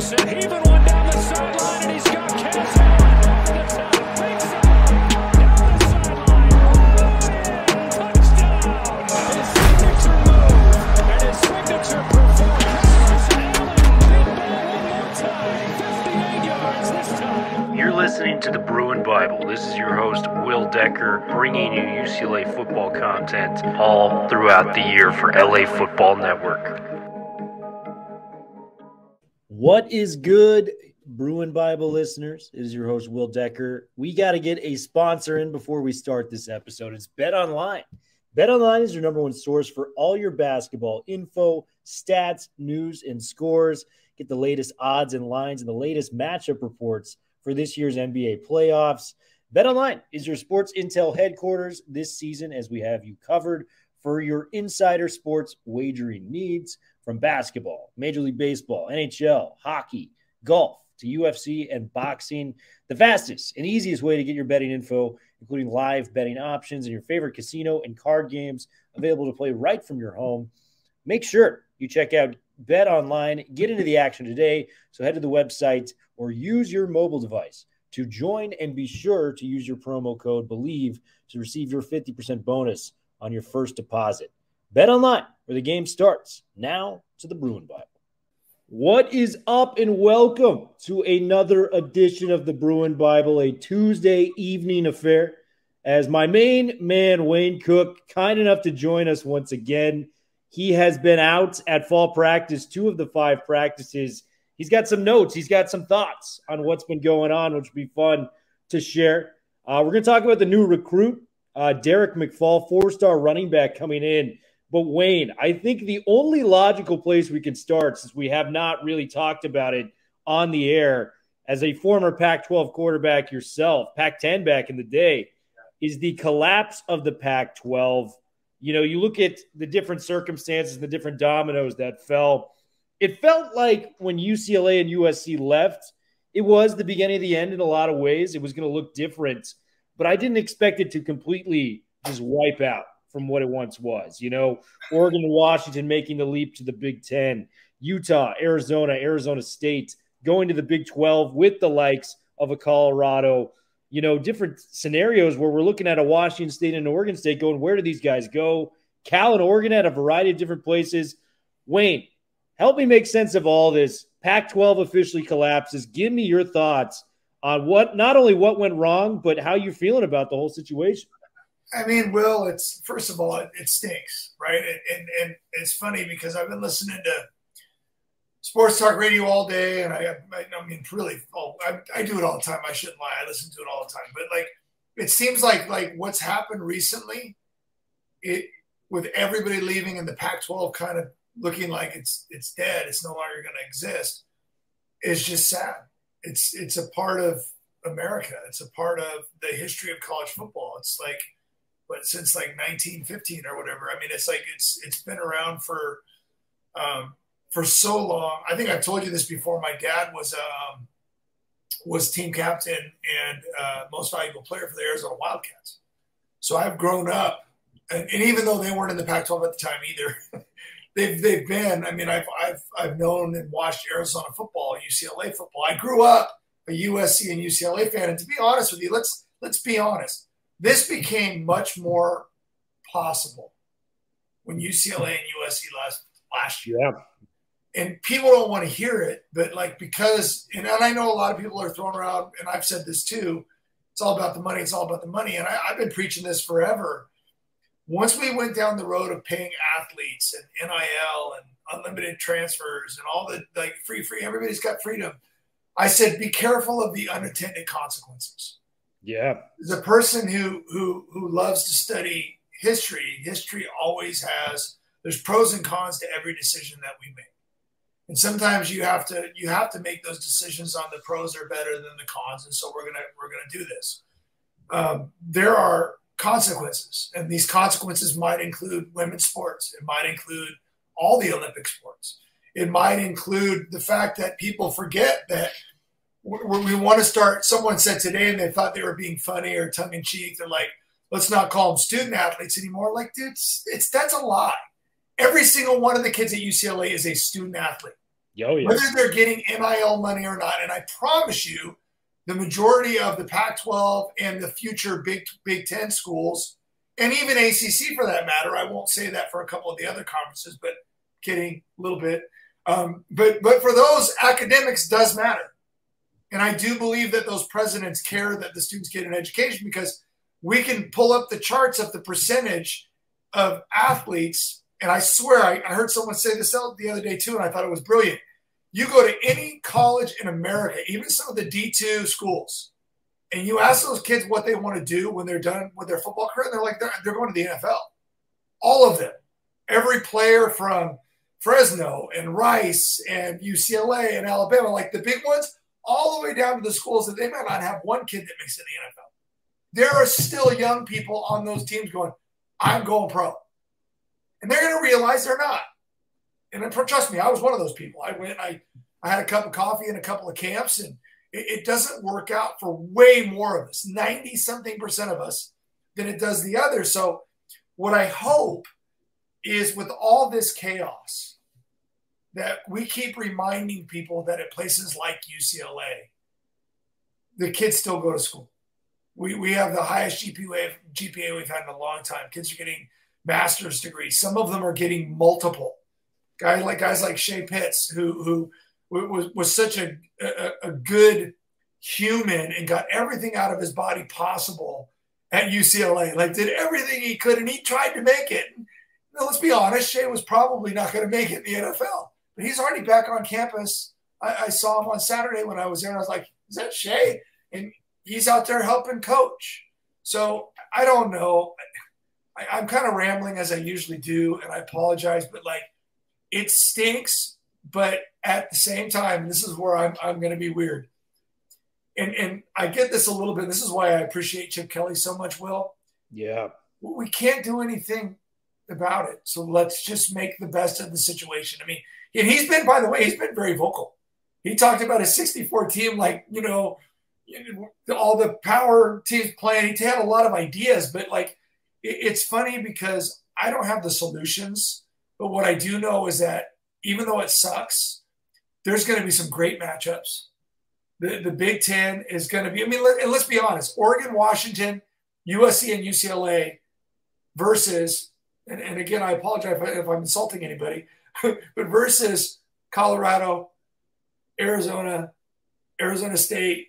Anderson heaving one down the sideline, and he's got Cass Allen over the top. Big side, down the sideline. Touchdown. His signature move and his signature performance. Allen, deep ball one more time. 58 yards this time. You're listening to the Bruin Bible. This is your host, Will Decker, bringing you UCLA football content all throughout the year for LA Football Network. What is good, Bruin Bible listeners? It is your host, Will Decker. We got to get a sponsor in before we start this episode. It's BetOnline. BetOnline is your number one source for all your basketball info, stats, news, and scores. Get the latest odds and lines and the latest matchup reports for this year's NBA playoffs. BetOnline is your sports intel headquarters this season, as we have you covered for your insider sports wagering needs. From basketball, Major League Baseball, NHL, hockey, golf, to UFC and boxing, the fastest and easiest way to get your betting info, including live betting options and your favorite casino and card games available to play right from your home. Make sure you check out BetOnline. Get into the action today. So head to the website or use your mobile device to join, and be sure to use your promo code BELIEVE to receive your 50% bonus on your first deposit. BetOnline, where the game starts. Now to the Bruin Bible. What is up, and welcome to another edition of the Bruin Bible, a Tuesday evening affair, as my main man, Wayne Cook, kind enough to join us once again. He has been out at fall practice, 2 of the 5 practices. He's got some notes. He's got some thoughts on what's been going on, which will be fun to share. We're going to talk about the new recruit, Derek McFall, 4-star running back coming in. But Wayne, I think the only logical place we can start, since we have not really talked about it on the air, as a former Pac-12 quarterback yourself, Pac-10 back in the day, is the collapse of the Pac-12. You know, you look at the different circumstances, the different dominoes that fell. It felt like when UCLA and USC left, it was the beginning of the end in a lot of ways. It was going to look different, but I didn't expect it to completely just wipe out from what it once was. You know, Oregon and Washington making the leap to the Big Ten, Utah, Arizona State going to the Big 12 with the likes of a Colorado, you know, different scenarios where we're looking at a Washington State and Oregon State going, where do these guys go? Cal and Oregon at a variety of different places. Wayne, help me make sense of all this. Pac-12 officially collapses. Give me your thoughts on what, not only what went wrong, but how you're feeling about the whole situation. I mean, Will, it's first of all, it stinks, right? And it's funny because I've been listening to sports talk radio all day, and I mean, really, I do it all the time. I shouldn't lie. I listen to it all the time. But like, it seems like what's happened recently, with everybody leaving and the Pac-12 kind of looking like it's dead, it's no longer going to exist, is just sad. It's a part of America. It's a part of the history of college football. It's like, but since like 1915 or whatever. I mean, it's like it's been around for so long. I think I've told you this before. My dad was team captain and most valuable player for the Arizona Wildcats. So I've grown up, and even though they weren't in the Pac-12 at the time either, they've been. I mean, I've known and watched Arizona football, UCLA football. I grew up a USC and UCLA fan, and to be honest with you, let's be honest. This became much more possible when UCLA and USC last year. Yeah. And people don't want to hear it, but like, because, and I know a lot of people are throwing around, and I've said this too, it's all about the money. It's all about the money. And I've been preaching this forever. Once we went down the road of paying athletes and NIL and unlimited transfers and all the like free, everybody's got freedom. I said, be careful of the unintended consequences. Yeah. As a person who loves to study history always there's pros and cons to every decision that we make. And sometimes you have to make those decisions on the pros are better than the cons. And so we're going to do this. There are consequences, and these consequences might include women's sports. It might include all the Olympic sports. It might include the fact that people forget that we want to start. Someone said today, and they thought they were being funny or tongue in cheek. They're like, let's not call them student athletes anymore. Like, dude, that's a lie. Every single one of the kids at UCLA is a student athlete. Oh, yeah. Whether they're getting NIL money or not. And I promise you, the majority of the Pac-12 and the future Big Ten schools, and even ACC for that matter, I won't say that for a couple of the other conferences, but kidding a little bit. But for those, academics does matter. And I do believe that those presidents care that the students get an education, because we can pull up the charts of the percentage of athletes. And I swear, I heard someone say this the other day too, and I thought it was brilliant. You go to any college in America, even some of the D2 schools, and you ask those kids what they want to do when they're done with their football career, and they're like, they're going to the NFL. All of them. Every player from Fresno and Rice and UCLA and Alabama, like the big ones, all the way down to the schools that they might not have one kid that makes it in the NFL. There are still young people on those teams going, I'm going pro. And they're going to realize they're not. And trust me, I was one of those people. I went, I had a cup of coffee and a couple of camps, and it doesn't work out for way more of us, 90-something% of us, than it does the others. So what I hope is, with all this chaos, that we keep reminding people that at places like UCLA, the kids still go to school. We have the highest GPA we've had in a long time. Kids are getting master's degrees. Some of them are getting multiple. Guys like Shea Pitts, who was such a good human and got everything out of his body possible at UCLA. Like, did everything he could, and he tried to make it. Now, let's be honest, Shea was probably not going to make it in the NFL. But he's already back on campus. I saw him on Saturday when I was there, and I was like, is that Shea? And he's out there helping coach. So I don't know. I'm kind of rambling as I usually do, and I apologize, but like, it stinks. But at the same time, this is where I'm going to be weird. And I get this a little bit. This is why I appreciate Chip Kelly so much, Will. Yeah. We can't do anything about it. So let's just make the best of the situation. I mean, and he's been, by the way, he's been very vocal. He talked about a 64 team, like, all the power teams playing. He had a lot of ideas, but like, it's funny because I don't have the solutions. But what I do know is that even though it sucks, there's going to be some great matchups. The Big Ten is going to be, and let's be honest, Oregon, Washington, USC, and UCLA versus, and again, I apologize if I'm insulting anybody, but versus Colorado, Arizona State,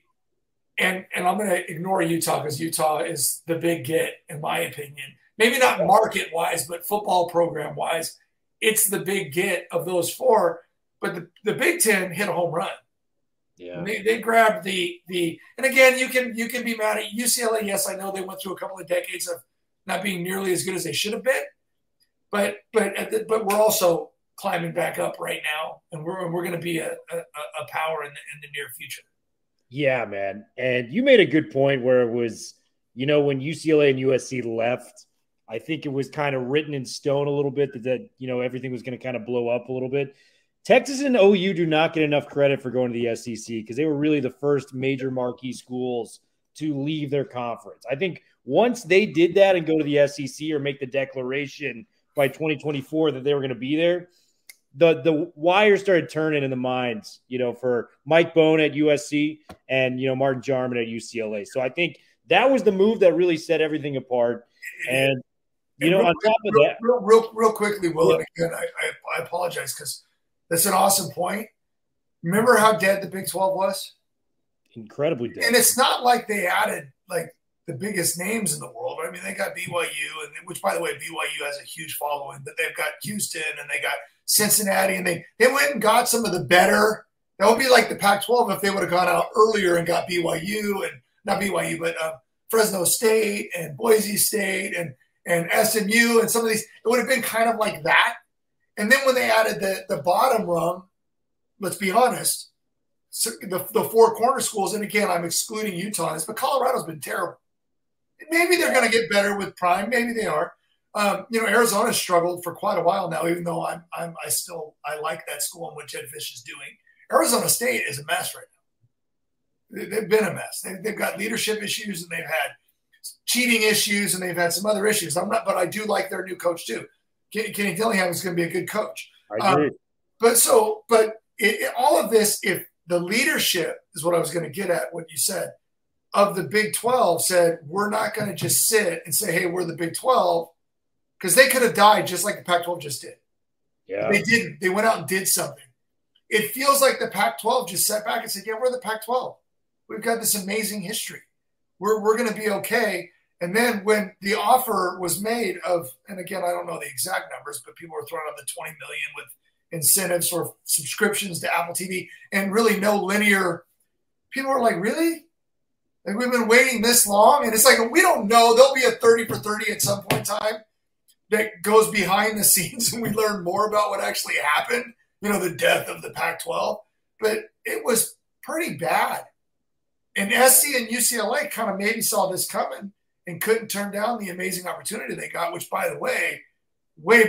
and I'm going to ignore Utah because Utah is the big get, in my opinion. Maybe not market-wise, but football program-wise, it's the big get of those four. But the Big Ten hit a home run. Yeah, they grabbed the and again, you can be mad at UCLA. Yes, I know they went through a couple of decades of not being nearly as good as they should have been, but we're also climbing back up right now, and we're going to be a power in the near future. Yeah, man. And you made a good point where it was, when UCLA and USC left, I think it was kind of written in stone a little bit that everything was going to kind of blow up a little bit. Texas and OU do not get enough credit for going to the SEC because they were really the first major marquee schools to leave their conference. I think once they did that and go to the SEC or make the declaration by 2024 that they were going to be there, the wires started turning in the minds, for Mike Bohn at USC and, Martin Jarman at UCLA. So I think that was the move that really set everything apart. And, on top of that. Real quickly, Will, and again, I apologize because that's an awesome point. Remember how dead the Big 12 was? Incredibly dead. And it's not like they added, like, the biggest names in the world. I mean, they got BYU, which, by the way, BYU has a huge following, but they've got Houston and they got Cincinnati, and they went and got some of the better. That would be like the Pac-12 if they would have gone out earlier and got BYU, and not BYU, but Fresno State and Boise State and SMU and some of these. It would have been kind of like that. And then when they added the bottom rung, let's be honest, the four corner schools, and again, I'm excluding Utah, but Colorado's been terrible. Maybe they're going to get better with Prime. Maybe they are. Arizona's struggled for quite a while now, even though I like that school and what Jed Fish is doing. Arizona State is a mess right now. They've been a mess. They've got leadership issues, and they've had cheating issues, and they've had some other issues. But I do like their new coach too. Kenny Dillingham is going to be a good coach. I agree. But all of this, if the leadership is what I was going to get at, what you said, of the Big 12 said, we're not going to just sit and say, hey, we're the Big 12, because they could have died just like the Pac-12 just did. Yeah. They didn't. They went out and did something. It feels like the Pac-12 just sat back and said, yeah, we're the Pac-12. We've got this amazing history. We're going to be okay. And then when the offer was made of, and again, I don't know the exact numbers, but people were throwing out the $20 million with incentives or subscriptions to Apple TV and really no linear. People were like, really? Like, we've been waiting this long? And it's like, we don't know. There'll be a 30 for 30 at some point in time that goes behind the scenes and we learn more about what actually happened, the death of the Pac-12. But it was pretty bad. And SC and UCLA kind of maybe saw this coming and couldn't turn down the amazing opportunity they got, which, by the way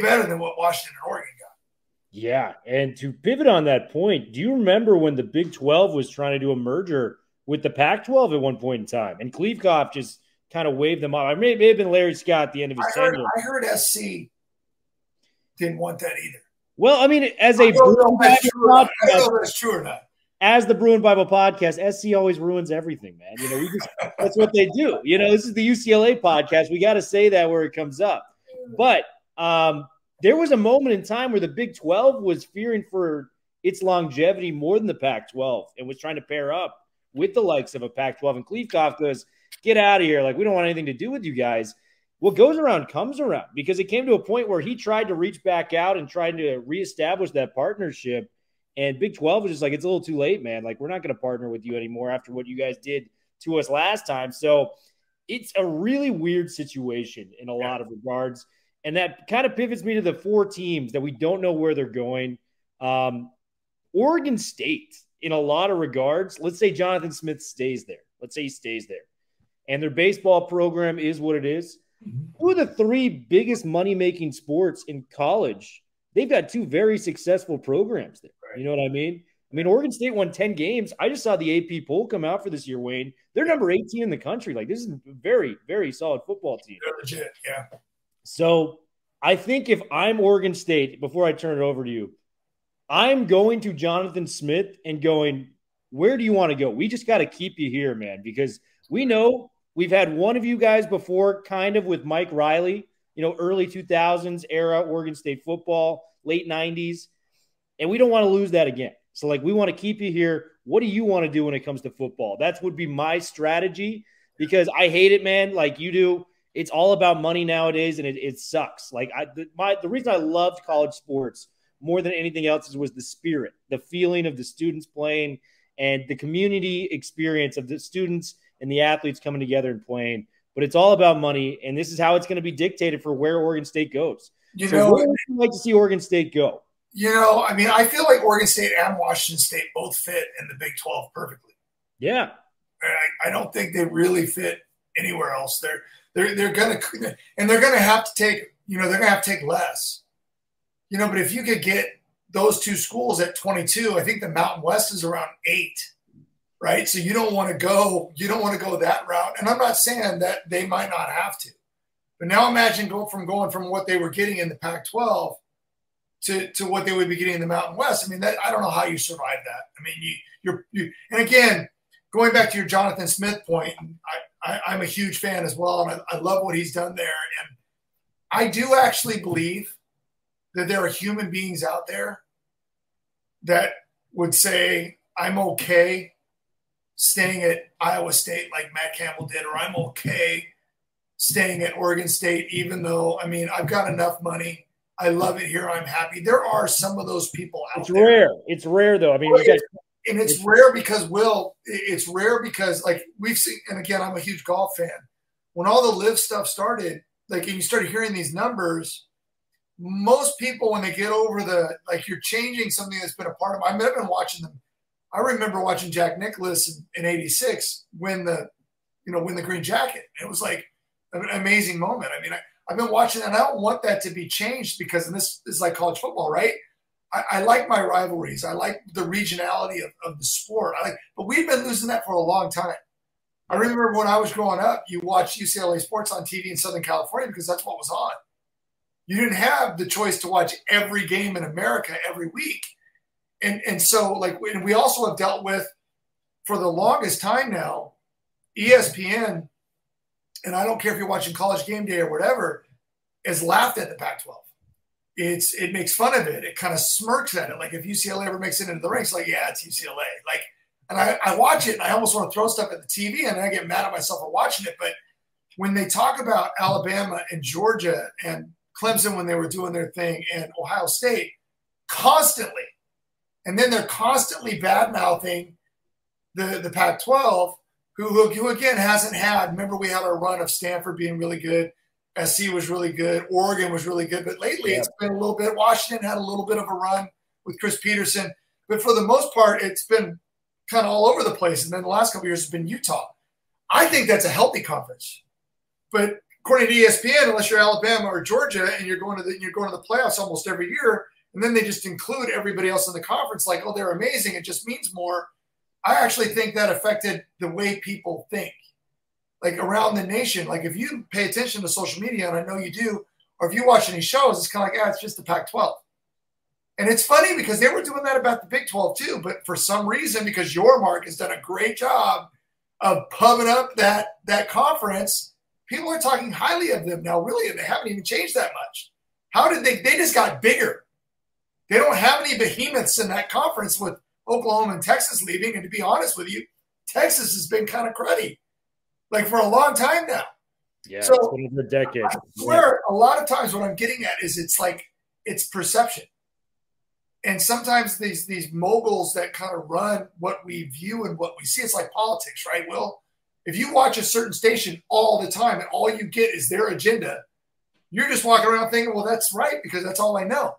better than what Washington and Oregon got. Yeah, and to pivot on that point, do you remember when the Big 12 was trying to do a merger with the Pac-12 at one point in time, and Kleefkoff just kind of waved them off? It may have been Larry Scott at the end of his tenure. I heard SC didn't want that either. Well, I mean, as I don't know if that's true or not. As the Bruin Bible podcast, SC always ruins everything, man. That's what they do. This is the UCLA podcast. We got to say that where it comes up. But there was a moment in time where the Big 12 was fearing for its longevity more than the Pac-12 and was trying to pair up with the likes of a Pac-12. And Kleefkoff goes, get out of here. Like, we don't want anything to do with you guys. What goes around comes around, because it came to a point where he tried to reach back out and tried to reestablish that partnership. And Big 12 was just like, it's a little too late, man. Like, we're not going to partner with you anymore after what you guys did to us last time. So it's a really weird situation in a lot of regards. And that kind of pivots me to the four teams that we don't know where they're going. Oregon State, in a lot of regards, let's say Jonathan Smith stays there. Let's say he stays there. And their baseball program is what it is. Two of the three biggest money-making sports in college, they've got two very successful programs there. You know what I mean? Oregon State won 10 games. I just saw the AP poll come out for this year, Wayne. They're number 18 in the country. Like, this is a very, very solid football team. They're legit, yeah. So I think if I'm Oregon State, before I turn it over to you, I'm going to Jonathan Smith and going, where do you want to go? We just got to keep you here, man, because we know we've had one of you guys before, kind of with Mike Riley, early 2000s era Oregon State football, late 90s. And we don't want to lose that again. So, we want to keep you here. What do you want to do when it comes to football? That would be my strategy, because I hate it, man, like you do. It's all about money nowadays, and it sucks. The reason I loved college sports more than anything else was the spirit, the feeling of the students playing, and the community experience of the students and the athletes coming together and playing. But it's all about money, and this is how it's going to be dictated for where Oregon State goes. Where would you like to see Oregon State go? I feel like Oregon State and Washington State both fit in the Big 12 perfectly. Yeah. I don't think they really fit anywhere else. They're going to – and they're going to have to take – they're going to have to take less. But if you could get those two schools at 22, I think the Mountain West is around 8, right? So you don't want to go that route. And I'm not saying that they might not have to. But now imagine going from what they were getting in the Pac-12 to what they would be getting in the Mountain West. I don't know how you survive that. And again, going back to your Jonathan Smith point, I'm a huge fan as well, and I love what he's done there. And I do actually believe that there are human beings out there that would say, I'm okay staying at Iowa State like Matt Campbell did, or I'm okay staying at Oregon State, even though, I've got enough money. I love it here. I'm happy. There are some of those people out there. Rare. It's rare, though. It's rare because, it's rare because, we've seen, and again, I'm a huge golf fan. When all the live stuff started, and you started hearing these numbers, most people, when they get over you're changing something that's been a part of them. I've been watching them. I remember watching Jack Nicklaus in '86 win the green jacket. It was like an amazing moment. I've been watching, and I don't want that to be changed, because this is like college football, right? I like my rivalries. I like the regionality of the sport. But we've been losing that for a long time. I remember when I was growing up, you watched UCLA sports on TV in Southern California because that's what was on. You didn't have the choice to watch every game in America every week. And so, like, we also have dealt with, for the longest time now, ESPN, and I don't care if you're watching College Game Day or whatever, has laughed at the Pac-12. It makes fun of it. It kind of smirks at it. Like, if UCLA ever makes it into the ranks, like, yeah, it's UCLA. Like, and I watch it, and I almost want to throw stuff at the TV, and I get mad at myself for watching it. But when they talk about Alabama and Georgia and Clemson when they were doing their thing and Ohio State constantly, and then they're constantly bad-mouthing the Pac-12, who again hasn't had – remember we had our run of Stanford being really good. SC was really good. Oregon was really good. But lately it's been a little bit – Washington had a little bit of a run with Chris Peterson. But for the most part, it's been kind of all over the place. And then the last couple of years has been Utah. I think that's a healthy conference. But according to ESPN, unless you're Alabama or Georgia and you're going to the playoffs almost every year, and then they just include everybody else in the conference like, oh, they're amazing, it just means more. I actually think that affected the way people think, like around the nation. Like if you pay attention to social media, and I know you do, or if you watch any shows, it's kind of like, it's just the Pac-12. And it's funny because they were doing that about the Big 12 too, but for some reason, because your Mark has done a great job of pumping up that conference, people are talking highly of them now, really, and they haven't even changed that much. How did they just got bigger. They don't have any behemoths in that conference with Oklahoma and Texas leaving. And to be honest with you, Texas has been kind of cruddy, like for a long time now. Yeah, so it's been a decade. I swear, a lot of times what I'm getting at is it's perception. And sometimes these moguls that kind of run what we view and what we see, it's like politics, right? Well, if you watch a certain station all the time and all you get is their agenda, you're just walking around thinking, well, that's right, because that's all I know.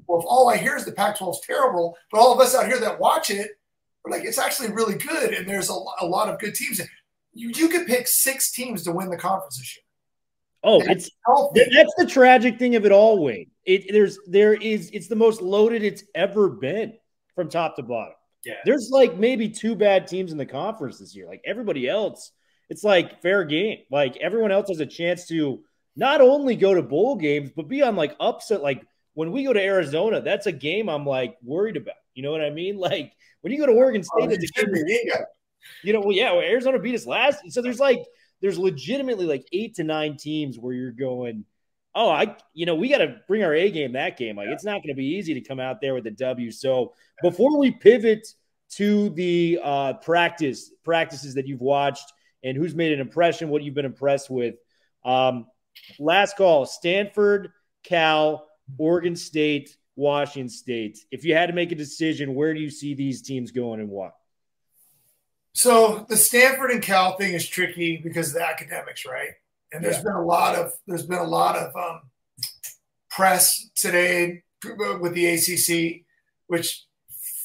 Well, if all I hear is the Pac-12 is terrible, but all of us out here that watch it, we're like, it's actually really good, and there's a lot of good teams. You could pick 6 teams to win the conference this year. Oh, that's the tragic thing of it all, Wayne. It's the most loaded it's ever been from top to bottom. Yeah. There's like maybe 2 bad teams in the conference this year. Like everybody else, it's like fair game. Like everyone else has a chance to not only go to bowl games, but be on like upset. Like when we go to Arizona, that's a game I'm like worried about. You know what I mean? Like when you go to Oregon State, it's a game. Arizona beat us last. So there's legitimately like 8 to 9 teams where you're going, we got to bring our A game that game. Like, it's not going to be easy to come out there with a W. So before we pivot to the practices that you've watched and who's made an impression, what you've been impressed with, last call, Stanford, Cal, Oregon State, Washington State. If you had to make a decision, where do you see these teams going and why? So the Stanford and Cal thing is tricky because of the academics, right? And there's been a lot of press today with the ACC, which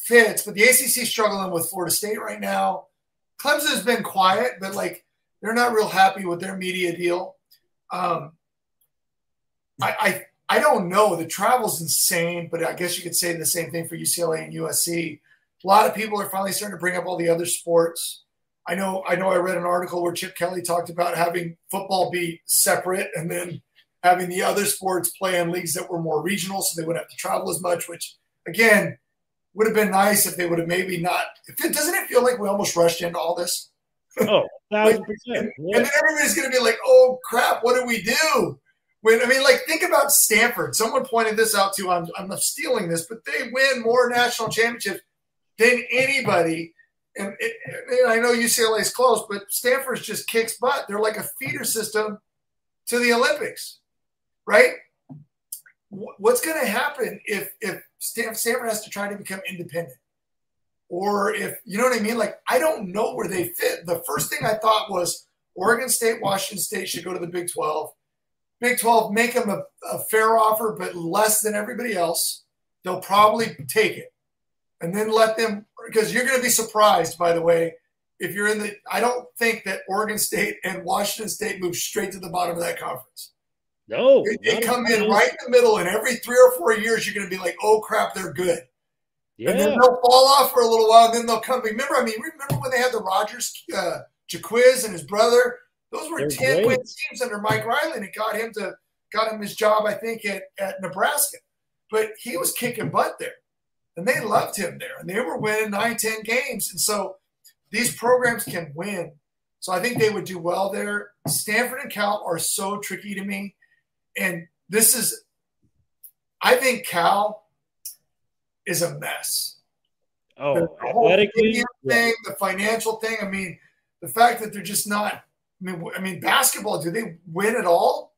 fits. But the ACC is struggling with Florida State right now. Clemson has been quiet, but like they're not real happy with their media deal. I don't know. The travel's insane, but I guess you could say the same thing for UCLA and USC. A lot of people are finally starting to bring up all the other sports. I know I read an article where Chip Kelly talked about having football be separate and then having the other sports play in leagues that were more regional so they wouldn't have to travel as much, which, again, would have been nice if they would have maybe not. Doesn't it feel like we almost rushed into all this? Oh, 1,000%. And then everybody's going to be like, oh, crap, what do we do? Think about Stanford. Someone pointed this out too. I'm stealing this, but they win more national championships than anybody. And I know UCLA is close, but Stanford just kicks butt. They're like a feeder system to the Olympics, right? What's going to happen if Stanford has to try to become independent? Or if, you know what I mean? Like, I don't know where they fit. The first thing I thought was Oregon State, Washington State should go to the Big 12. Big 12, make them a fair offer, but less than everybody else. They'll probably take it. And then let them, because you're going to be surprised, by the way, if you're in I don't think that Oregon State and Washington State move straight to the bottom of that conference. No. They come in right in the middle, and every 3 or 4 years, you're going to be like, oh, crap, they're good. Yeah. And then they'll fall off for a little while, and then they'll come. Remember when they had the Rogers, Jaquiz and his brother? Those were 10-win teams under Mike Riley, and it got him his job, I think, at Nebraska. But he was kicking butt there. and they loved him there, and they were winning 9-10 games. And so these programs can win. So I think they would do well there. Stanford and Cal are so tricky to me. And I think Cal is a mess. Oh, the whole athletically, thing, the financial thing. I mean, the fact that they're just not. I mean, basketball. Do they win at all?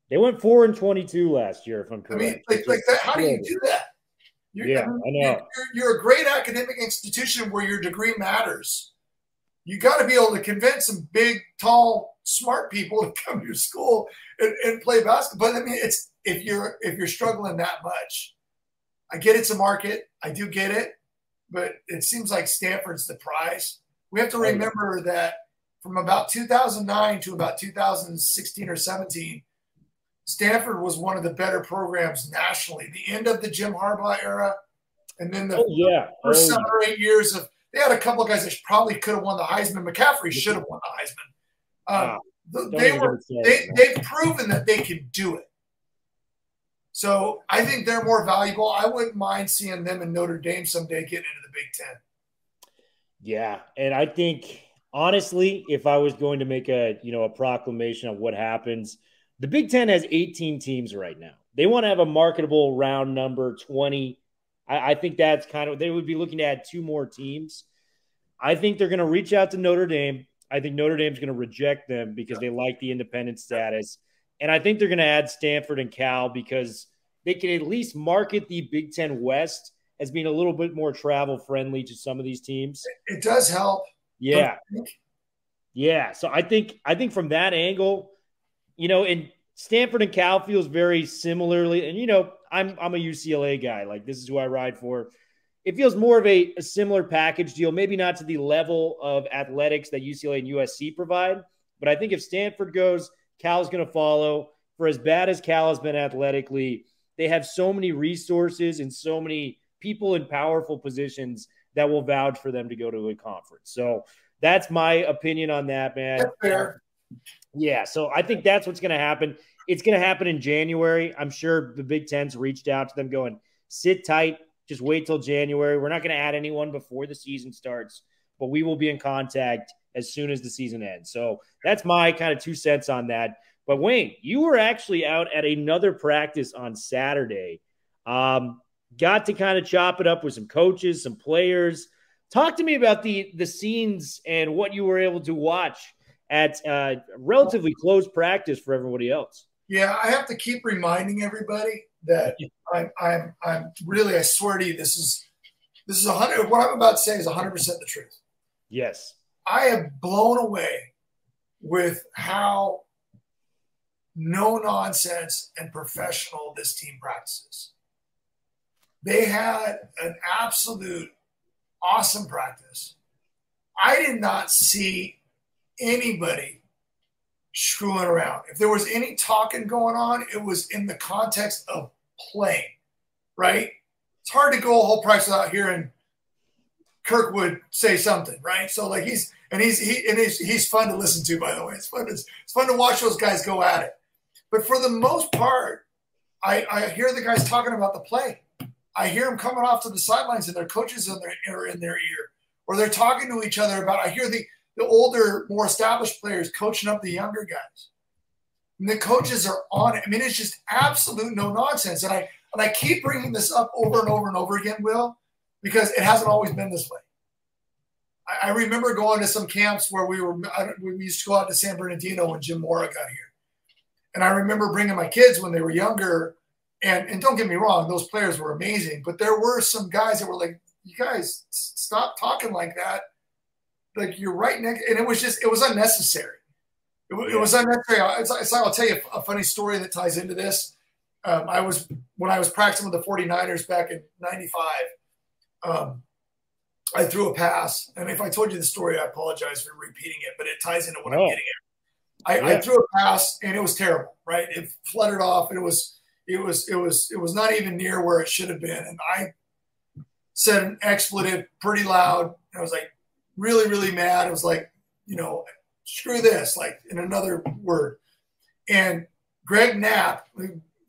They went 4-22 last year, if I'm correct. I mean, like that. How do you do that? I know. You're a great academic institution where your degree matters. You got to be able to convince some big, tall, smart people to come to your school and play basketball. But I mean, it's if you're struggling that much, I get it's a market. I do get it, but it seems like Stanford's the prize. We have to remember that from about 2009 to about 2016 or 17, Stanford was one of the better programs nationally. The end of the Jim Harbaugh era, and then the first 7 or 8 years of they had a couple of guys that probably could have won the Heisman. McCaffrey should have won the Heisman. They've proven that they can do it. So I think they're more valuable. I wouldn't mind seeing them in Notre Dame someday getting into the Big Ten. Yeah, and I think honestly, if I was going to make a proclamation of what happens, the Big Ten has 18 teams right now. They want to have a marketable round number 20. I think that's kind of – they would be looking to add 2 more teams. I think they're going to reach out to Notre Dame. I think Notre Dame's going to reject them because they like the independent status. And I think they're going to add Stanford and Cal because they can at least market the Big Ten West as being a little bit more travel-friendly to some of these teams. It does help. Yeah. Yeah. So I think from that angle, and Stanford and Cal feels very similarly. And, I'm a UCLA guy. Like, this is who I ride for. It feels more of a similar package deal, maybe not to the level of athletics that UCLA and USC provide. But I think if Stanford goes, Cal's going to follow. For as bad as Cal has been athletically, they have so many resources and so many people in powerful positions that will vouch for them to go to a conference. So that's my opinion on that, man. That's fair. Yeah, so I think that's what's going to happen. It's going to happen in January. I'm sure the Big Ten's reached out to them going, sit tight, just wait till January. We're not going to add anyone before the season starts, but we will be in contact as soon as the season ends. So that's my kind of 2 cents on that. But Wayne, you were actually out at another practice on Saturday. Got to kind of chop it up with some coaches, some players. Talk to me about the scenes and what you were able to watch at relatively close practice for everybody else. Yeah, I have to keep reminding everybody that I'm really, I swear to you, this is 100. What I'm about to say is 100% the truth. Yes, I am blown away with how no nonsense and professional this team practices. They had an absolute awesome practice. I did not see anybody screwing around. If there was any talking going on, it was in the context of playing, right? It's hard to go a whole practice without hearing Kirkwood say something, right? So like he's fun to listen to, by the way. It's fun to watch those guys go at it. But for the most part, I hear the guys talking about the play. I hear them coming off to the sidelines and their coaches are in their ear, or they're talking to each other about. I hear the older, more established players coaching up the younger guys. And the coaches are on it. I mean, it's just absolute no nonsense. And I keep bringing this up over and over and over again, Will, because it hasn't always been this way. I remember going to some camps where we used to go out to San Bernardino when Jim Mora got here. And I remember bringing my kids when they were younger. And don't get me wrong, those players were amazing. But there were some guys that were like, you guys, stop talking like that. Like, you're right next. And it was unnecessary. It was unnecessary. I'll tell you a funny story that ties into this. When I was practicing with the 49ers back in '95, I threw a pass. And if I told you the story, I apologize for repeating it, but it ties into what I'm getting at. I threw a pass and it was terrible, right? It fluttered off. It was not even near where it should have been. And I said an expletive pretty loud. I was like really, really mad. I was like, screw this, like in another word. And Greg Knapp,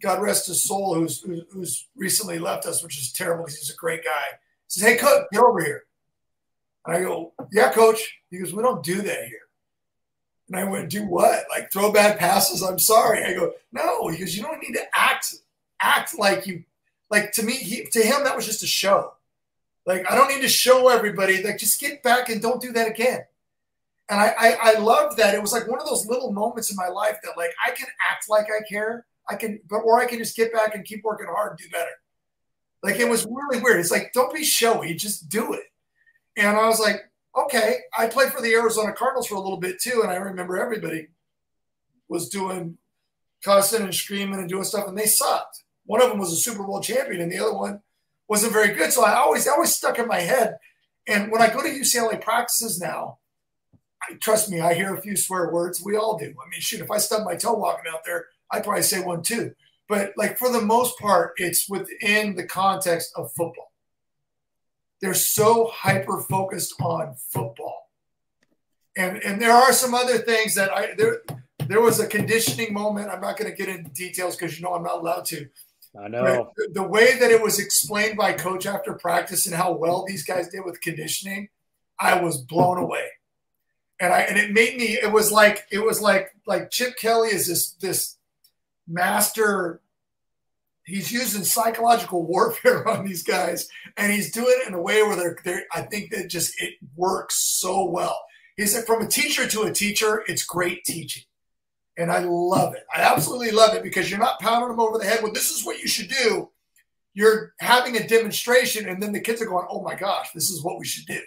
God rest his soul, who's recently left us, which is terrible because he's a great guy, says, "Hey, Cook, get over here." And I go, "Yeah, Coach." He goes, "We don't do that here." And I went, "Do what? Like throw bad passes? I'm sorry." I go, "No." He goes, "You don't need to act like you, like to me, to him, that was just a show. Like, I don't need to show everybody, like, just get back and don't do that again." And I loved that. It was like one of those little moments in my life that, like, I can act like I care. Or I can just get back and keep working hard and do better. Like, it was really weird. It's like, don't be showy, just do it. And I was like, okay. I played for the Arizona Cardinals for a little bit too. And I remember everybody was doing cussing and screaming and doing stuff, and they sucked. One of them was a Super Bowl champion, and the other one wasn't very good. So I always stuck in my head. And when I go to UCLA practices now, trust me, I hear a few swear words. We all do. I mean, shoot, if I stub my toe walking out there, I'd probably say one too. But like for the most part, it's within the context of football. They're so hyper-focused on football. And there are some other things that there was a conditioning moment. I'm not going to get into details because you know I'm not allowed to. I know. But the way that it was explained by coach after practice and how well these guys did with conditioning, I was blown away. And it made me, it was like Chip Kelly is this master. He's using psychological warfare on these guys, and he's doing it in a way where I think that just, it works so well. He said, from a teacher to a teacher, it's great teaching. And I love it. I absolutely love it because you're not pounding them over the head with, this is what you should do. You're having a demonstration, and then the kids are going, oh my gosh, this is what we should do.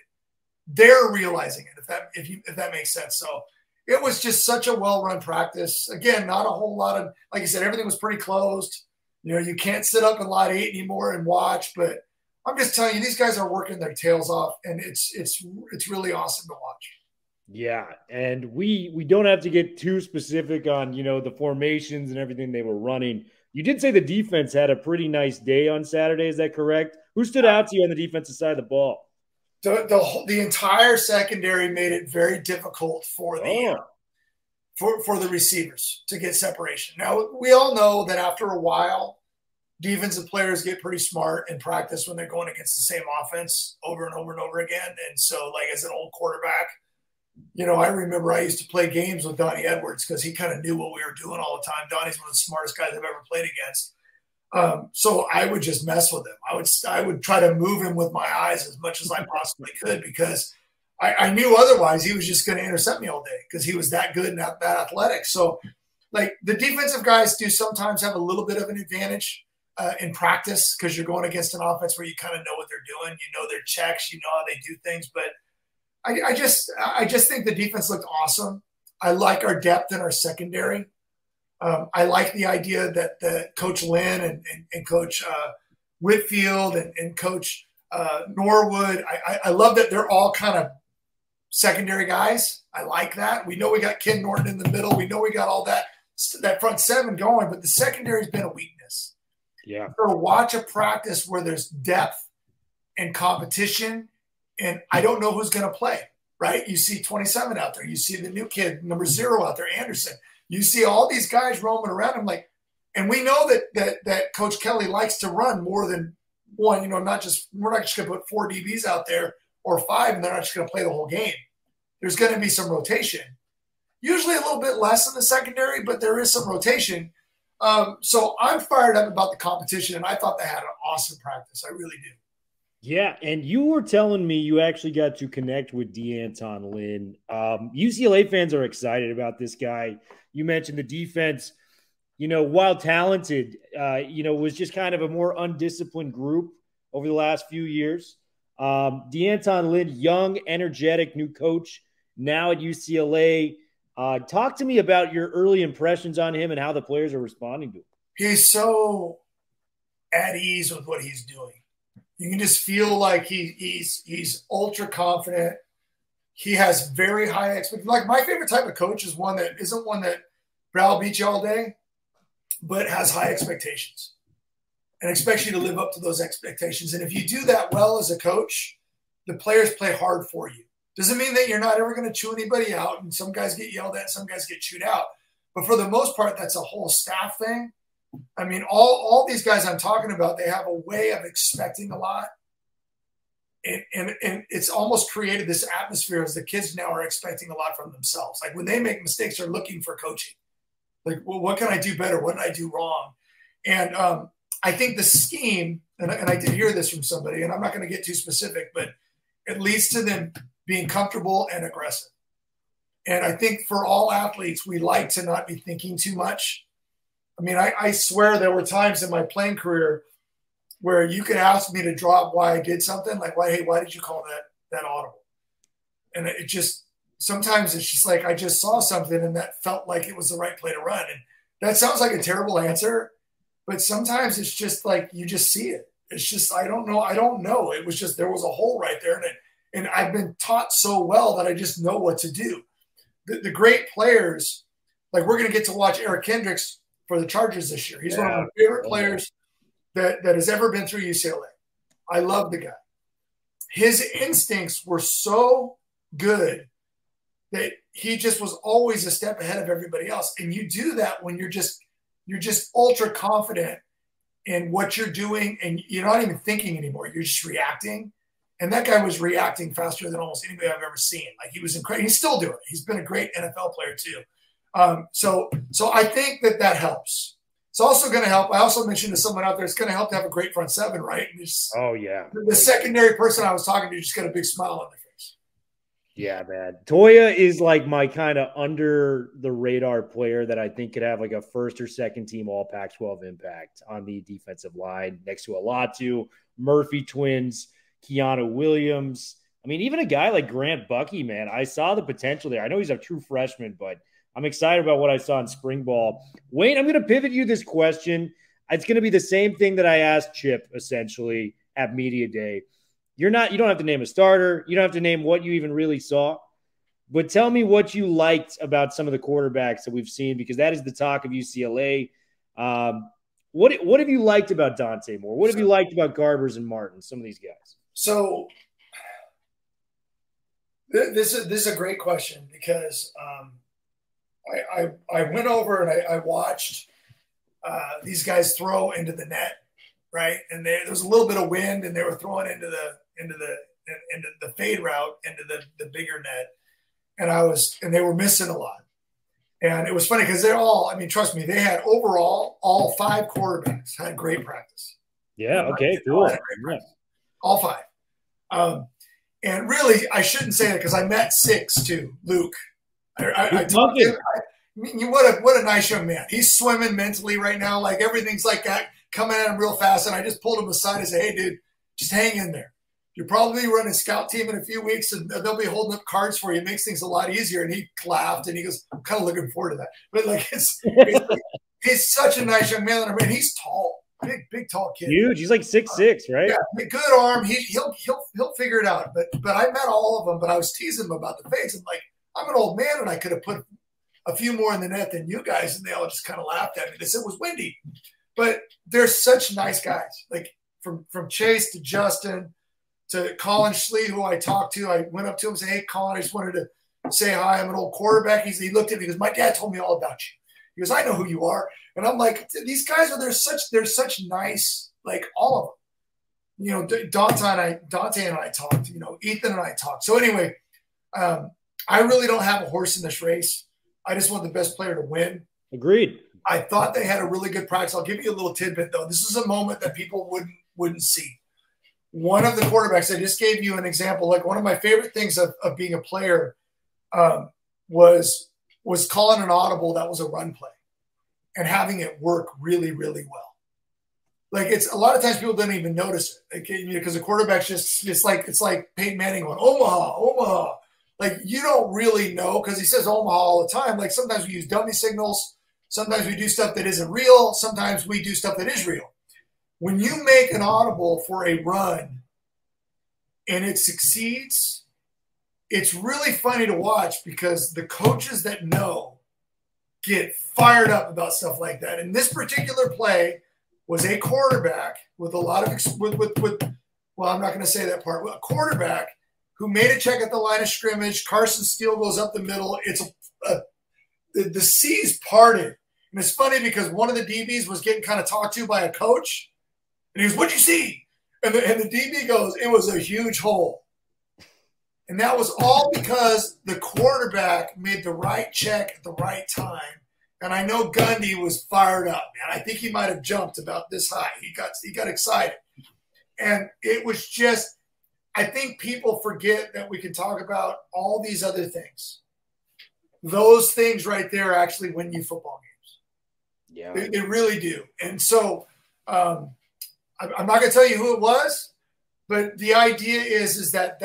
They're realizing it, if that makes sense. So it was just such a well-run practice. Again, not a whole lot of, like I said, everything was pretty closed. You know, you can't sit up in lot 8 anymore and watch, but I'm just telling you, these guys are working their tails off, and it's really awesome to watch. Yeah, and we don't have to get too specific on, you know, the formations and everything they were running. You did say the defense had a pretty nice day on Saturday. Is that correct? Who stood out to you on the defensive side of the ball? The entire secondary made it very difficult for the receivers to get separation. Now, we all know that after a while, defensive players get pretty smart in practice when they're going against the same offense over and over and over again. And so, like, as an old quarterback, you know, I remember I used to play games with Donnie Edwards because he kind of knew what we were doing all the time. Donnie's one of the smartest guys I've ever played against. So I would just mess with him. I would try to move him with my eyes as much as I possibly could because I knew otherwise he was just going to intercept me all day because he was that good and that athletic. So, like, the defensive guys do sometimes have a little bit of an advantage in practice because you're going against an offense where you kind of know what they're doing. You know their checks. You know how they do things. But I just think the defense looked awesome. I like our depth in our secondary. I like the idea that Coach Lynn and Coach Whitfield and Coach Norwood, I love that they're all kind of secondary guys. I like that. We know we got Ken Norton in the middle. We know we got all that front seven going, but the secondary has been a weakness. Yeah. So watch a practice where there's depth and competition, and I don't know who's going to play, right? You see 27 out there. You see the new kid, number 0 out there, Anderson. You see all these guys roaming around. I'm like, and we know that Coach Kelly likes to run more than one. You know, we're not just going to put 4 DBs out there or 5, and they're not just going to play the whole game. There's going to be some rotation. Usually a little bit less in the secondary, but there is some rotation. So I'm fired up about the competition, and I thought they had an awesome practice. I really do. Yeah, and you were telling me you actually got to connect with D'Anton Lynn. UCLA fans are excited about this guy. You mentioned the defense, you know, while talented, you know, was just kind of a more undisciplined group over the last few years. D'Anton Lynn, young, energetic new coach now at UCLA. Talk to me about your early impressions on him and how the players are responding to him. He's so at ease with what he's doing. You can just feel like he's ultra confident. He has very high expectations. Like, my favorite type of coach is one that isn't one that browbeats you all day, but has high expectations and expects you to live up to those expectations. And if you do that well as a coach, the players play hard for you. Doesn't mean that you're not ever going to chew anybody out, and some guys get yelled at, some guys get chewed out. But for the most part, that's a whole staff thing. I mean, all these guys I'm talking about, they have a way of expecting a lot. And it's almost created this atmosphere as the kids now are expecting a lot from themselves. Like when they make mistakes, they're looking for coaching. Like, well, what can I do better? What did I do wrong? And I think the scheme, and I did hear this from somebody, and I'm not going to get too specific, but it leads to them being comfortable and aggressive. And I think for all athletes, we like to not be thinking too much. I mean, I swear there were times in my playing career where you could ask me to drop why I did something, like, why did you call that audible? And it just, sometimes it's just like, I just saw something and that felt like it was the right play to run. And that sounds like a terrible answer, but sometimes it's just like, you just see it. It's just, I don't know. It was just, there was a hole right there. And I've been taught so well that I just know what to do. The great players, like we're going to get to watch Eric Kendricks for the Chargers this year. He's one of my favorite players that has ever been through UCLA. I love the guy. His instincts were so good that he just was always a step ahead of everybody else. And you do that when you're just ultra confident in what you're doing and you're not even thinking anymore. You're just reacting. And that guy was reacting faster than almost anybody I've ever seen. Like he was incredible. He's still doing it. He's been a great NFL player too. So I think that helps. It's also going to help. I also mentioned to someone out there, it's going to help to have a great front seven, right? Oh, yeah. The secondary person I was talking to just got a big smile on their face. Yeah, man. Toya is like my kind of under the radar player that I think could have like a first or second team all Pac-12 impact on the defensive line next to Alatu, Murphy twins, Keanu Williams. I mean, even a guy like Grant Bucky, man, I saw the potential there. I know he's a true freshman, but I'm excited about what I saw in spring ball. Wayne, I'm going to pivot you this question. It's going to be the same thing that I asked Chip, essentially, at Media Day. You don't have to name a starter. You don't have to name what you even really saw. But tell me what you liked about some of the quarterbacks that we've seen, because that is the talk of UCLA. What have you liked about Dante Moore? What have you liked about Garbers and Martin, some of these guys? So this is a great question because I went over and I watched these guys throw into the net, right? And there was a little bit of wind, and they were throwing into the fade route into the bigger net, and they were missing a lot. And it was funny because they're all, I mean, trust me, they had overall all 5 quarterbacks had great practice. Yeah. Okay. Cool. Yeah. All 5. And really, I shouldn't say that because I met 6 too. Luke. I talked to him. What a nice young man. He's swimming mentally right now. Like everything's like that coming at him real fast. And I just pulled him aside and said, hey, dude, just hang in there. You'll probably run a scout team in a few weeks and they'll be holding up cards for you. It makes things a lot easier. And he laughed and he goes, I'm kind of looking forward to that. But like, he's such a nice young man. I mean, he's tall, big, tall kid. Huge. He's like 6'6", right? Yeah, good arm. He'll figure it out. But I met all of them, but I was teasing him about the face. I'm like, I'm an old man and I could have put a few more in the net than you guys. And they all just kind of laughed at me. They said it was windy. But they're such nice guys. Like from Chase to Justin to Colin Schlee, who I talked to. I went up to him and said, hey, Colin, I just wanted to say hi. I'm an old quarterback. He looked at me. He goes, my dad told me all about you. He goes, I know who you are. And I'm like, these guys they're such nice, like all of them. You know, Dante and I talked. You know, Ethan and I talked. So anyway, I really don't have a horse in this race. I just want the best player to win. Agreed. I thought they had a really good practice. I'll give you a little tidbit, though. This is a moment that people wouldn't see. One of the quarterbacks, I just gave you an example. Like one of my favorite things of being a player was calling an audible that was a run play and having it work really, really well. Like it's a lot of times people don't even notice it because the quarterback's it's like Peyton Manning going, Omaha. Like you don't really know because he says Omaha all the time. Like sometimes we use dummy signals. Sometimes we do stuff that isn't real. Sometimes we do stuff that is real. When you make an audible for a run and it succeeds, it's really funny to watch because the coaches that know get fired up about stuff like that. And this particular play was a quarterback with a lot of well, I'm not going to say that part. A quarterback who made a check at the line of scrimmage. Carson Steele goes up the middle. It's the seas parted. And it's funny because one of the DBs was getting kind of talked to by a coach. And he goes, "What'd you see?" And the DB goes, "It was a huge hole." And that was all because the quarterback made the right check at the right time. And I know Gundy was fired up, man. I think he might have jumped about this high. He got excited. And it was just, I think people forget that we can talk about all these other things. Those things right there actually win you football games. Yeah. They really do. And so I'm not going to tell you who it was, but the idea is that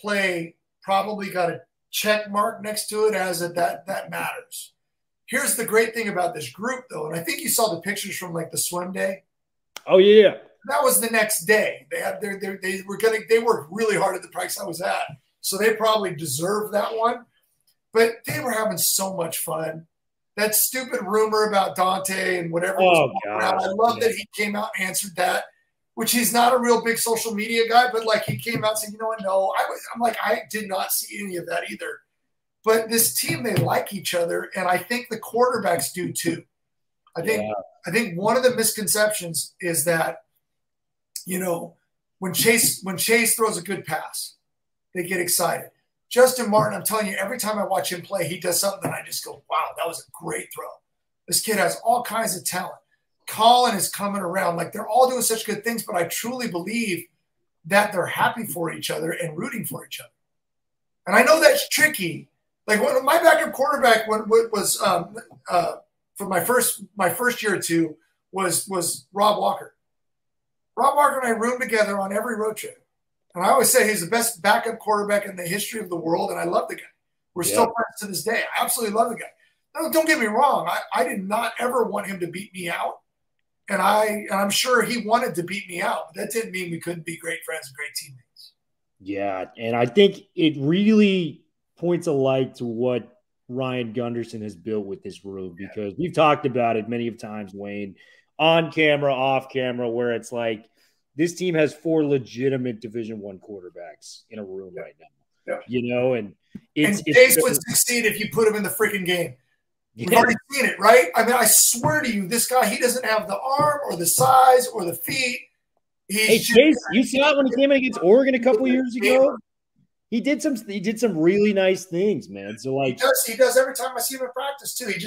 play probably got a check mark next to it as that matters. Here's the great thing about this group, though, and I think you saw the pictures from like the swim day. Oh yeah, that was the next day. They worked really hard at the practice I was at, so they probably deserved that one. But they were having so much fun. That stupid rumor about Dante and whatever was going around, I love that he came out and answered that. Which he's not a real big social media guy, but like he came out and said, "You know what? No, I'm like I did not see any of that either." But this team, they like each other, and I think the quarterbacks do too. I think one of the misconceptions is that, you know, when Chase throws a good pass, they get excited. Justin Martin, I'm telling you, every time I watch him play, he does something and I just go, "Wow, that was a great throw." This kid has all kinds of talent. Colin is coming around. Like, they're all doing such good things, but I truly believe that they're happy for each other and rooting for each other. And I know that's tricky. Like, when my backup quarterback was for my first year or two was Rob Walker. Rob Walker and I roomed together on every road trip. And I always say he's the best backup quarterback in the history of the world, and I love the guy. We're still friends to this day. I absolutely love the guy. No, don't get me wrong. I did not ever want him to beat me out. And I'm sure he wanted to beat me out. But that didn't mean we couldn't be great friends and great teammates. Yeah, and I think it really points a light to what Ryan Gunderson has built with this room, because we've talked about it many of times, Wayne, on camera, off camera, where it's like this team has 4 legitimate Division I quarterbacks in a room right now. Yeah. You know, and Chase would succeed if you put him in the freaking game. We've already seen it, right? I mean, I swear to you, this guy, he doesn't have the arm or the size or the feet. Chase, you saw it when he came in against Oregon a couple years ago. He did some really nice things, man. So like he does every time I see him in practice too. He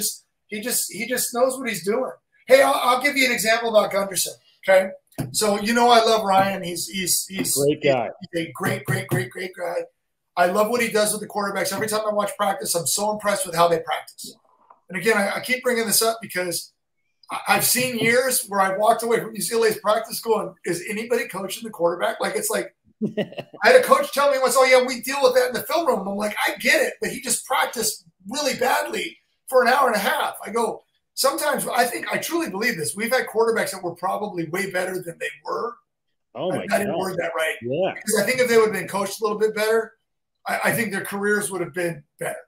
just knows what he's doing. Hey, I'll give you an example about Gunderson. Okay, so you know I love Ryan. He's great guy. He's a great guy. I love what he does with the quarterbacks. Every time I watch practice, I'm so impressed with how they practice. And again, I keep bringing this up because I've seen years where I walked away from UCLA's practice going, "Is anybody coaching the quarterback?" Like, it's like, I had a coach tell me once, "Oh yeah, we deal with that in the film room." I'm like, I get it, but he just practiced really badly for an hour and a half. I go, sometimes I truly believe this. We've had quarterbacks that were probably way better than they were. Oh my God. I didn't word that right. Yeah. Because I think if they would have been coached a little bit better, I think their careers would have been better.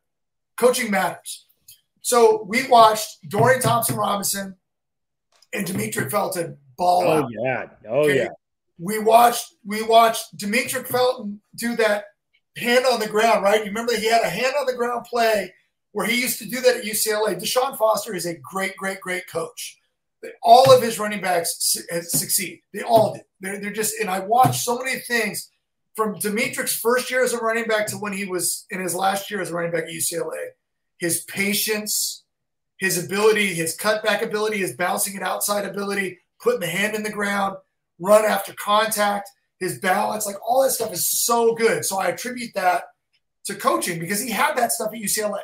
Coaching matters. So we watched Dorian Thompson-Robinson and Demetric Felton ball out. Yeah. We watched Demetric Felton do that hand on the ground, right? You remember he had a hand on the ground play where he used to do that at UCLA. Deshaun Foster is a great coach. All of his running backs succeed. They all do. They're just, and I watched so many things from Demetric's first year as a running back to when he was in his last year as a running back at UCLA. His patience, his ability, his cutback ability, his bouncing it outside ability, putting the hand in the ground, run after contact, his balance, like all that stuff is so good. So I attribute that to coaching because he had that stuff at UCLA.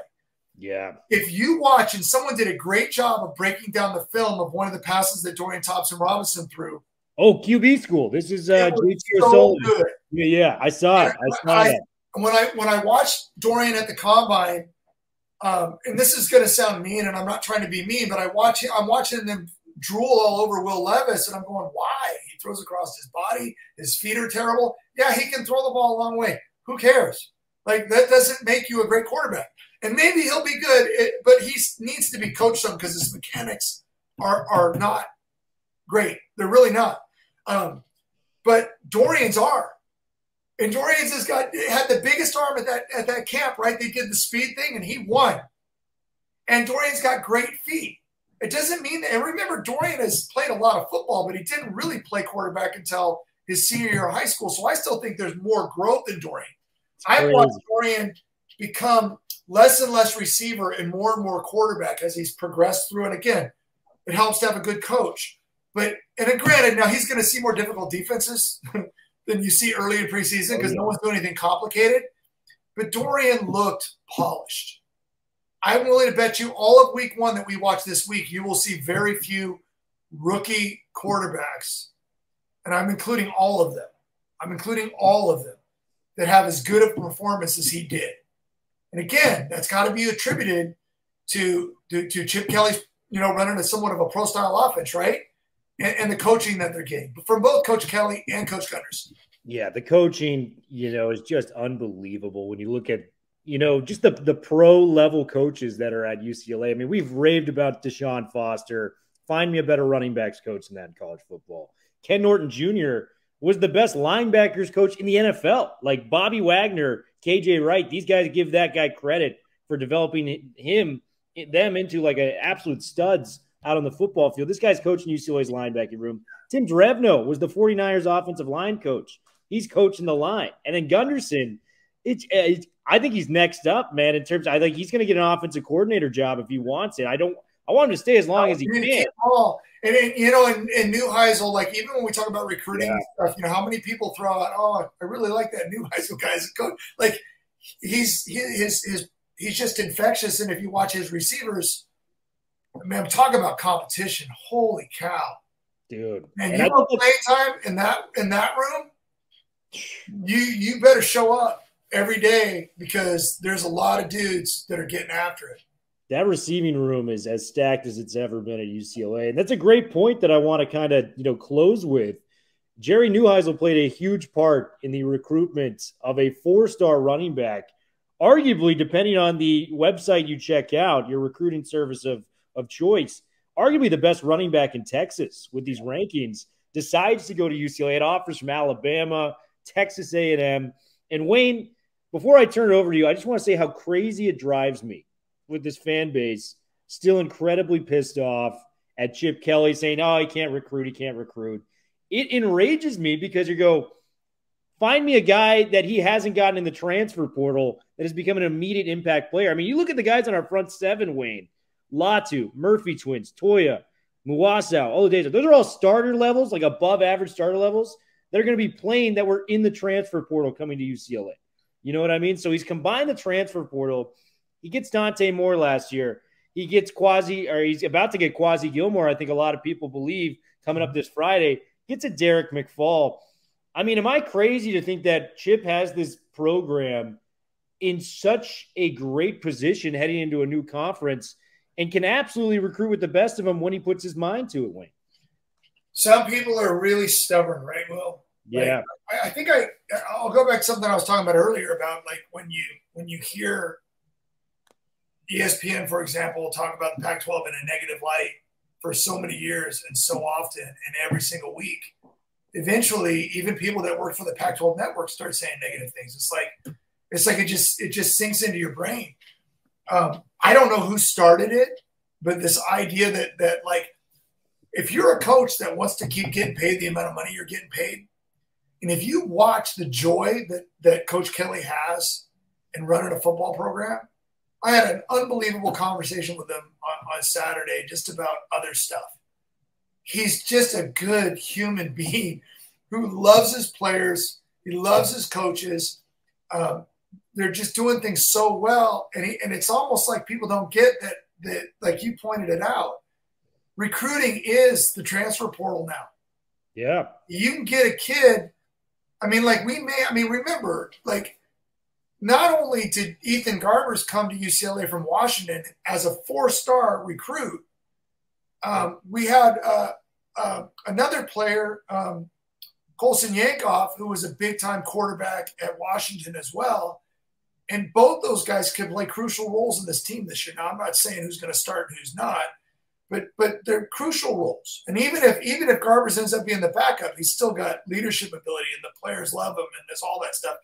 Yeah. If you watch, and someone did a great job of breaking down the film of one of the passes that Dorian Thompson-Robinson threw. Oh, QB school. This is so good. Yeah, I saw it. I saw that. When I watched Dorian at the combine, and this is going to sound mean, and I'm not trying to be mean, but I'm watching them drool all over Will Levis, and I'm going, why? He throws across his body. His feet are terrible. Yeah, he can throw the ball a long way. Who cares? Like, that doesn't make you a great quarterback. And maybe he'll be good, but he needs to be coached some because his mechanics are not great. They're really not. But Dorian's are. And Dorian's had the biggest arm at that camp, right? They did the speed thing, and he won. And Dorian's got great feet. It doesn't mean that. And remember, Dorian has played a lot of football, but he didn't really play quarterback until his senior year of high school. So I still think there's more growth in Dorian. I've watched Dorian become less and less receiver and more quarterback as he's progressed through. And again, it helps to have a good coach. But, and then granted, now he's going to see more difficult defenses than you see early in preseason because no one's doing anything complicated. But Dorian looked polished. I'm willing to bet you all of week one that we watch this week, you will see very few rookie quarterbacks. And I'm including all of them. That have as good a performance as he did. And again, that's got to be attributed to Chip Kelly's, running a somewhat of a pro-style offense, right? And the coaching that they're getting from both Coach Kelly and Coach Gunners. Yeah, the coaching, is just unbelievable when you look at, just the pro-level coaches that are at UCLA. I mean, we've raved about Deshaun Foster. Find me a better running backs coach than that in college football. Ken Norton Jr. was the best linebackers coach in the NFL. Like Bobby Wagner, KJ Wright, these guys give that guy credit for developing them into like an absolute studs out on the football field. This guy's coaching UCLA's linebacking room. Tim Drevno was the 49ers offensive line coach. He's coaching the line. And then Gunderson, I think he's next up, man, in terms of, I think he's going to get an offensive coordinator job if he wants it. I want him to stay as long as he can. And in Neuheisel, like even when we talk about recruiting stuff, how many people throw out, oh, I really like that Neuheisel guy as a coach. Like he's just infectious. And if you watch his receivers, I mean, I'm talking about competition. Holy cow, dude! And you want playing time in that room, you better show up every day because there's a lot of dudes that are getting after it. That receiving room is as stacked as it's ever been at UCLA. And that's a great point that I want to kind of, close with. Jerry Neuheisel played a huge part in the recruitment of a 4-star running back, arguably, depending on the website you check out, your recruiting service of choice, arguably the best running back in Texas with these rankings, decides to go to UCLA. It offers from Alabama, Texas A&M. And Wayne, before I turn it over to you, I just want to say how crazy it drives me with this fan base still incredibly pissed off at Chip Kelly saying, oh, he can't recruit. It enrages me because you go, find me a guy that he hasn't gotten in the transfer portal that has become an immediate impact player. I mean, you look at the guys on our front seven, Wayne, Latu, Murphy twins, Toya, Muwasau, Oladipo. Those are all starter levels, like above average starter levels that are going to be playing that were in the transfer portal coming to UCLA. You know what I mean? So he's combined the transfer portal. He gets Dante Moore last year. He gets he's about to get Quasi Gilmore, I think a lot of people believe, coming up this Friday. Gets a Derek McFall. I mean, am I crazy to think that Chip has this program in such a great position heading into a new conference and can absolutely recruit with the best of them when he puts his mind to it, Wayne? Some people are really stubborn, right, Will? Yeah. Like, I think I'll go back to something I was talking about earlier about like when you hear ESPN, for example, talk about the Pac-12 in a negative light for so many years and so often and every single week. Eventually, even people that work for the Pac-12 network start saying negative things. It's like it just sinks into your brain. I don't know who started it, but this idea that like if you're a coach that wants to keep getting paid the amount of money you're getting paid, and if you watch the joy that Coach Kelly has in running a football program, I had an unbelievable conversation with him on Saturday just about other stuff. He's just a good human being who loves his players. He loves his coaches. They're just doing things so well. And it's almost like people don't get that, like you pointed it out, recruiting is the transfer portal now. Yeah. You can get a kid. I mean, remember, like, not only did Ethan Garbers come to UCLA from Washington as a 4-star recruit, we had another player, Colson Yankoff, who was a big-time quarterback at Washington as well. And both those guys could play crucial roles in this team this year. Now, I'm not saying who's going to start and who's not, but they're crucial roles. And even if Garbers ends up being the backup, he's still got leadership ability, and the players love him, and there's all that stuff.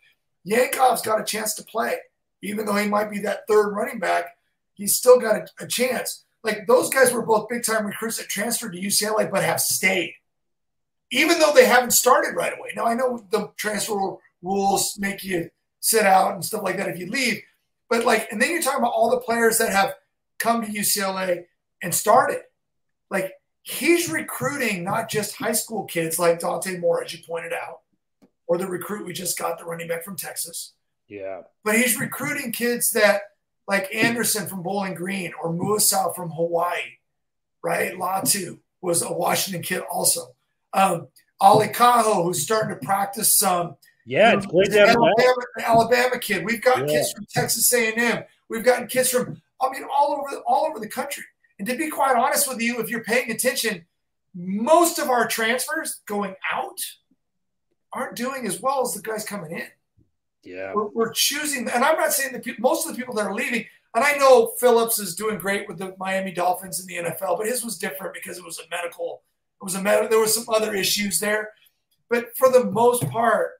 Yankoff's got a chance to play. Even though he might be that third running back, he's still got a chance. like those guys were both big-time recruits that transferred to UCLA but have stayed, even though they haven't started right away. Now, I know the transfer rules make you sit out and stuff like that if you leave, but like, and then you're talking about all the players that have come to UCLA and started. Like, he's recruiting not just high school kids like Dante Moore, as you pointed out, or the recruit we just got, the running back from Texas. Yeah. But he's recruiting kids that, like Anderson from Bowling Green or Muasau from Hawaii, right? Latu was a Washington kid also. Ali Cajo, who's starting to practice some. Yeah, it's great to have Alabama kid. We've got kids from Texas A&M. We've gotten kids from, all over the country. And to be quite honest with you, if you're paying attention, most of our transfers going out aren't doing as well as the guys coming in. Yeah. We're choosing, and I'm not saying that most of the people that are leaving, and I know Phillips is doing great with the Miami Dolphins in the NFL, but his was different because it was a medical, there was some other issues there. But for the most part,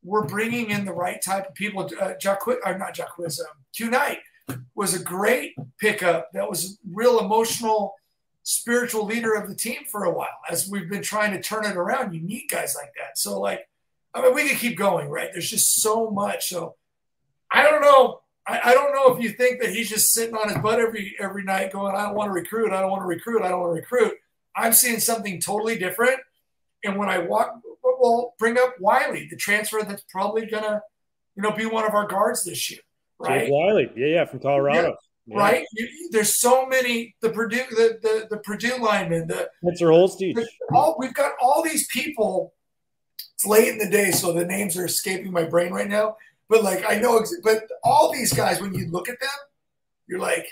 we're bringing in the right type of people. Q Knight was a great pickup. That was a real emotional, spiritual leader of the team for a while. As we've been trying to turn it around, you need guys like that. So, like, we can keep going, right? There's just so much. So, I don't know. I don't know if you think that he's just sitting on his butt every night going, I don't want to recruit. I don't want to recruit. I don't want to recruit. I'm seeing something totally different. And when I we'll bring up Wiley, the transfer that's probably going to, be one of our guards this year, right? Jake Wiley, yeah, from Colorado. Yeah. Right? There's so many, the Purdue linemen, Mr. Holstein. We've got all these people. It's late in the day, so the names are escaping my brain right now. But like, I know, but all these guys, when you look at them, you're like,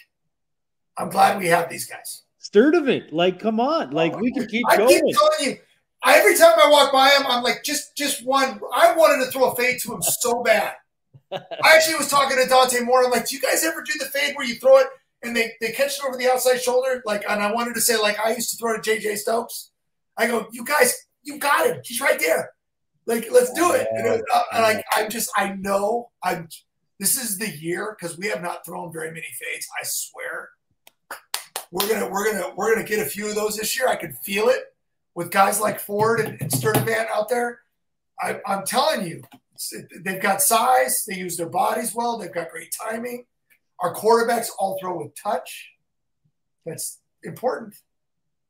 I'm glad we have these guys. Sturdivant, like, come on, like we can keep going. I keep telling you, every time I walk by him, I'm like, just one. I wanted to throw a fade to him so bad. I actually was talking to Dante Moore. I'm like, do you guys ever do the fade where you throw it and they catch it over the outside shoulder? Like, and I wanted to say, like, I used to throw to J.J. Stokes. I go, you guys, you got him. He's right there. Like, let's do it. I know this is the year because we have not thrown very many fades. I swear, we're gonna get a few of those this year. I can feel it with guys like Ford and Sturdivant out there. I'm telling you, they've got size. They use their bodies well. They've got great timing. Our quarterbacks all throw with touch. That's important.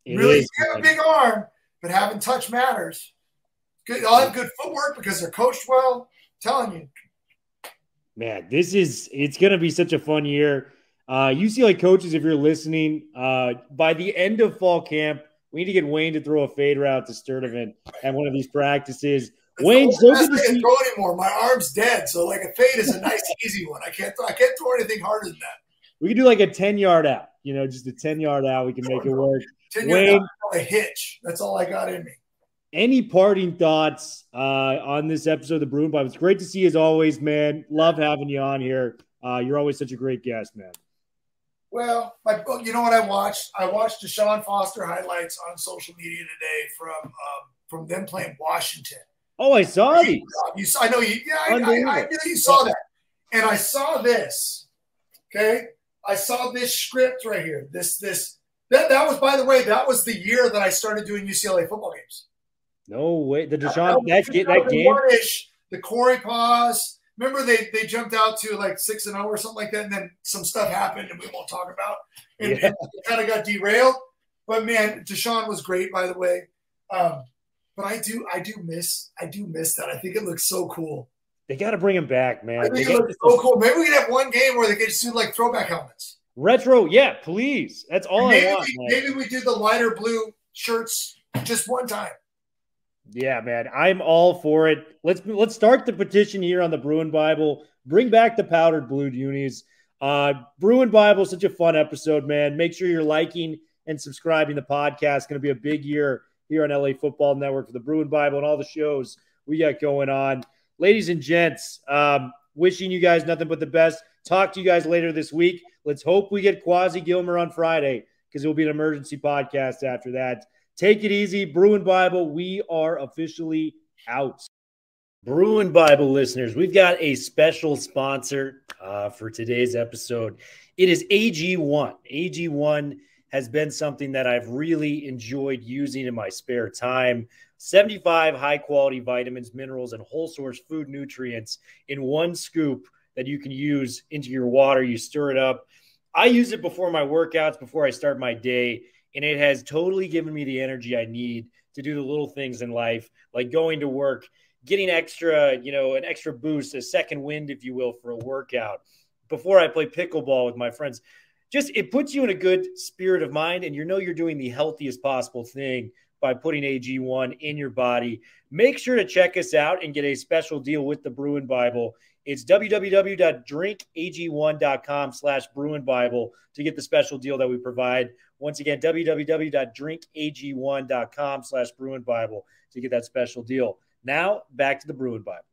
You have a big arm, but having touch matters. Good, they'll have good footwork because they're coached well. I'm telling you. Man, it's going to be such a fun year. UCLA coaches, if you're listening, by the end of fall camp, we need to get Wayne to throw a fade route to Sturdivant at one of these practices. Wayne, so good to see you. Throw anymore. My arm's dead, so like a fade is a nice, easy one. I can't throw anything harder than that. We can do like a 10-yard out. Just a 10-yard out. We can make it work. 10-yard out, a hitch. That's all I got in me. Any parting thoughts on this episode of the Bruin Bible? It's great to see you as always, man. Love having you on here. You're always such a great guest, man. Well, you know what I watched? I watched Deshaun Foster highlights on social media today from them playing Washington. Oh, I saw these. I know you. Yeah, I knew you saw that. And I saw this. Okay, I saw this script right here. That was, by the way, that was the year that I started doing UCLA football games. No way. The Deshaun that game. The Corey pause. Remember they jumped out to like 6-0 or something like that, and then some stuff happened, and we won't talk about. And it kind of got derailed. But man, Deshaun was great, by the way. But I do miss that. I think it looks so cool. They got to bring him back, man. I think it looks so cool. Maybe we can have one game where they can just do like throwback helmets. Retro, yeah, please. That's all I want. Maybe we do the lighter blue shirts just one time. Yeah, man, I'm all for it. Let's start the petition here on the Bruin Bible. Bring back the powdered blue unis. Bruin Bible, such a fun episode, man. Make sure you're liking and subscribing to the podcast. It's going to be a big year here on LA Football Network for the Bruin Bible and all the shows we got going on. Ladies and gents, wishing you guys nothing but the best. Talk to you guys later this week. Let's hope we get Quasi Gilmer on Friday because it will be an emergency podcast after that. Take it easy. Bruin Bible, we are officially out. Bruin Bible listeners, we've got a special sponsor for today's episode. It is AG1. AG1 has been something that I've really enjoyed using in my spare time. 75 high-quality vitamins, minerals, and whole-source food nutrients in one scoop that you can use into your water. You stir it up. I use it before my workouts, before I start my day, and it has totally given me the energy I need to do the little things in life, like going to work, getting extra, an extra boost, a second wind, if you will, for a workout. Before I play pickleball with my friends, just it puts you in a good spirit of mind, and you're doing the healthiest possible thing by putting AG1 in your body. Make sure to check us out and get a special deal with the Bruin Bible. It's www.drinkag1.com/Bruin Bible to get the special deal that we provide. Once again, www.drinkag1.com/Bruin Bible to get that special deal. Now, back to the Bruin Bible.